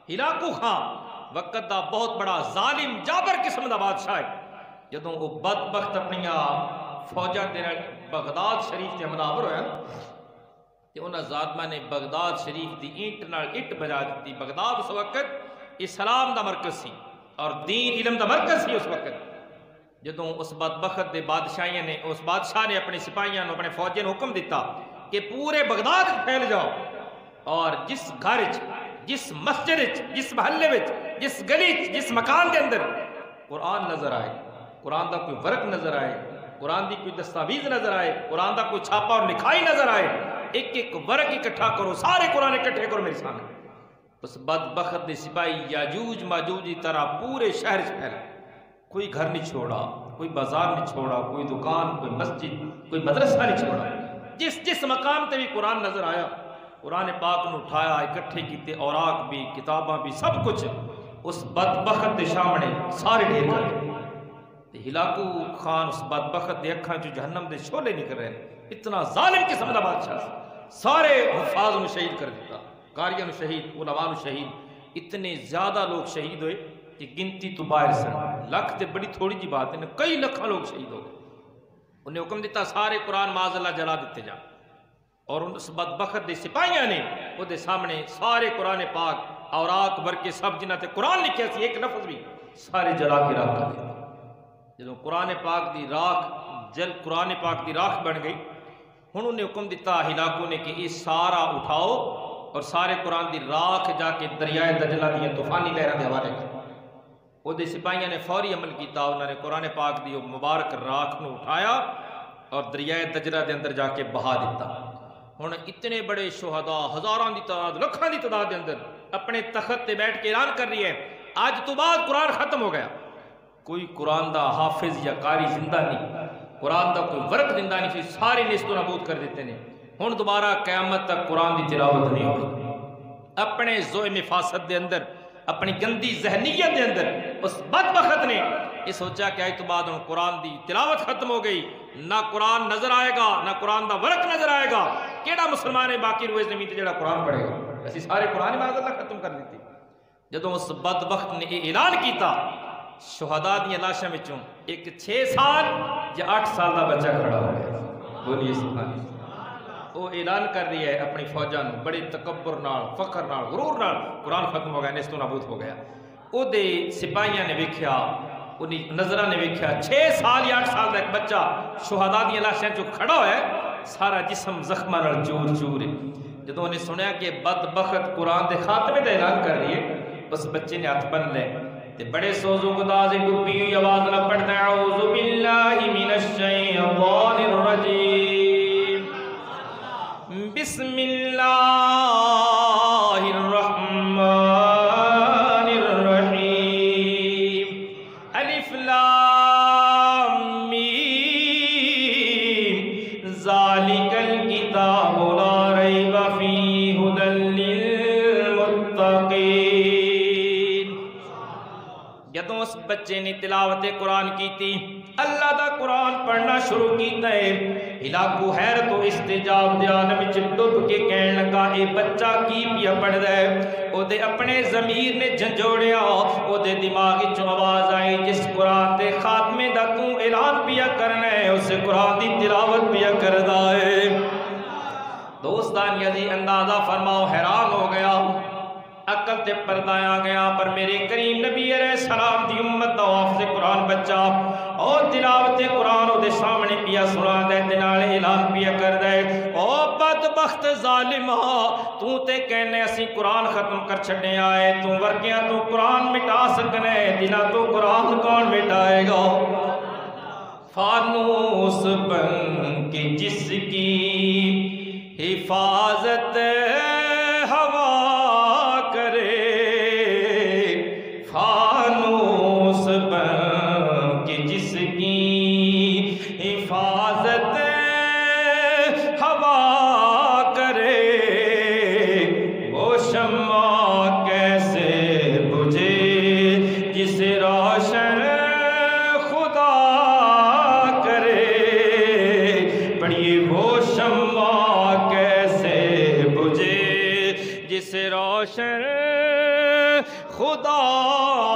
Hulagu Khan وقت دا بہت بڑا ظالم جابر قسم دا بادشاہ ہے. جدوں وہ بدبخت اپنی فوجاں دے نال بغداد شریف تے حملہ آور ہویا تے انہاں ظالماں نے بغداد شریف دی اینٹ نال اینٹ بجا دتی. بغداد اس وقت اسلام دا مرکز سی اور دین علم دا مرکز سی. اس وقت جدوں اس بدبخت دے بادشاہ نے اپنے سپاہیاں اپنے فوجیاں حکم دیتا کہ پورے بغداد پھیل جاؤ اور جس گھر جس مسجد جس محلے وچ جس گلی جس مکان دے اندر قرآن نظر آئے, قرآن دا کوئی ورق نظر آئے, قرآن دی کوئی دستاویز نظر آئے, قرآن دا کوئی چھاپا اور لکھائی نظر آئے, ایک ایک ورق اکٹھا کرو, سارے قرآن اکٹھے کرو میرے سامنے. اس بدبخت دے سپاہی یاجوج ماجوج کی طرح پورے شہر پھیلے. کوئی گھر نہیں چھوڑا, کوئی بازار نہیں چھوڑا, کوئی دکان, کوئی مسجد, کوئی مدرسہ نہیں چھوڑا. جس مقام تے بھی قرآن نظر آیا قرآن پاک نے اٹھایا, اکٹھے کیتے, اوراق بھی, کتاباں بھی, سب کچھ اس بدبخت دے سامنے سارے ڈھیر کر دے. ہلاکو خان اس بدبخت دے اکھاں چ جہنم دے شعلے نکل رہے. اتنا ظالم قسم دا بادشاہ سارے حفاظ نو شہید کر دیتا, قاریاں نو شہید, علماء نو شہید. اتنے زیادہ لوگ شہید ہوئے کہ گنتی تو باہر سن. لکھ تے بڑی تھوڑی جی بات ہے, کئی لکھاں لوگ شہید ہو گئے. انہیں حکم دیتا سارے قرآن معاذ اللہ جلا دیتے جا, اور اس بدبخت دے سپاہیاں نے وہ دے سامنے سارے قرآن پاک اوراق ورکے سب جنہ تے قرآن لکھیا سی ایک لفظ بھی سارے جلا کے راکھ کر دیا. جدوں قرآن پاک دی راکھ قرآن پاک دی راکھ بن گئی, ہن انہیں حکم دیتا ہلاکو نے کہ یہ سارا اٹھاؤ اور سارے قرآن دی راکھ جا کے دریائے دجلہ دی طوفانی لہراں دے حوالے کرو. وہ دے سپاہیاں نے فوری عمل کیتا, انہوں نے قرآن پاک دی مبارک راکھ نو اٹھایا اور دریائے دجلہ دے اندر جا کے بہا دیتا. ہن اتنے بڑے شہداء ہزاراں دی تعداد لاکھاں دی تعداد دے اندر اپنے تخت تے بیٹھ کے اعلان کر رہی ہے آج تو بعد قرآن ختم ہو گیا. کوئی قرآن دا حافظ یا قاری زندہ نہیں, قرآن دا کوئی ورق زندہ نہیں, سارے نیست و نابود کر دیتے ہیں. ہن دوبارہ قیامت تک قرآن دی تلاوت نہیں ہوئی. اپنے ظلم فاسد دے اندر, اپنی گندی ذہنیت دے اندر اس بدبخت نے یہ سوچا کہ آج تو بعد ہن قرآن دی تلاوت ختم ہو گئی, نہ قرآن نظر آئے گا, نہ قرآن دا ورق نظر آئے گا. کیڑا مسلمان ہے باقی روئے زمین تے جڑا قرآن پڑھے گا؟ اسی سارے قرآن معاذ اللہ ختم کر دیتے. جدوں اس بدبخت نے یہ اعلان کیتا, شہداء دی لاشاں وچوں ایک 6 سال یا 8 سال دا بچہ کھڑا ہو گیا. بولیے سبحان اللہ. وہ اعلان کر رہی ہے اپنی فوجاں نوں بڑے تکبر نال, فخر نال, غرور نال, قرآن ختم ہو گیا, نیست و نابود ہو گیا. او دے سپاہیاں نے ویکھیا, انہی نظرہ نے ویکھیا 6 سال یا 8 سال دا ایک بچہ شہداء دی لاشاں چوں کھڑا ہوا ہے, سارا جسم زخماں نال چور چور ہے. جدوں انہیں سنیا کہ بدبخت قرآن دے خاتمے دا اعلان کر رہی ہے, اس بچے نے ہاتھ بن لے تے بڑے سوز و گداز ڈبی ہوئی آواز نہ پڑھتا ہے اعوذ باللہ من الشیطان الرجیم, بسم اللہ الرحمن الرحیم, الف لام میم, ذالک الکتاب لا ریب فیہ ھدی للمتقین. جدوں اس بچے نے تلاوت قرآن کی تھی, اللہ دا قرآن پڑھنا شروع کیتا ہے, ہلاکو حیرت و استجاب دے عالم وچ ڈب کے کہن لگا اے بچہ کی پیا پڑھدا ہے. او دے اپنے ضمیر نے جھنجھوڑیا, او دے دماغ وچ آواز آئی جس قرآن دے خاتمے دا تو اعلان پیا کرنا ہے اس قرآن دی تلاوت پیا کردا ہے. دوستان یزی اندازہ فرماؤ, حیران ہو گیا, عقل تے پردہ آ گیا. پر میرے کریم نبی علیہ السلام دی امت دا حافظ قرآن بچہ اور تلاوت قرآن او دے سامنے پیا سنا دے تے نال اعلان پیا کر دے, او بدبخت ظالما تو تے کہنے اسی قرآن ختم کر چھڈے آئے, تو ورکیاں تو قرآن مٹا سکنے, دلاں تو قرآن کون مٹائے گا؟ فانوس بن کے جس کی حفاظت خدا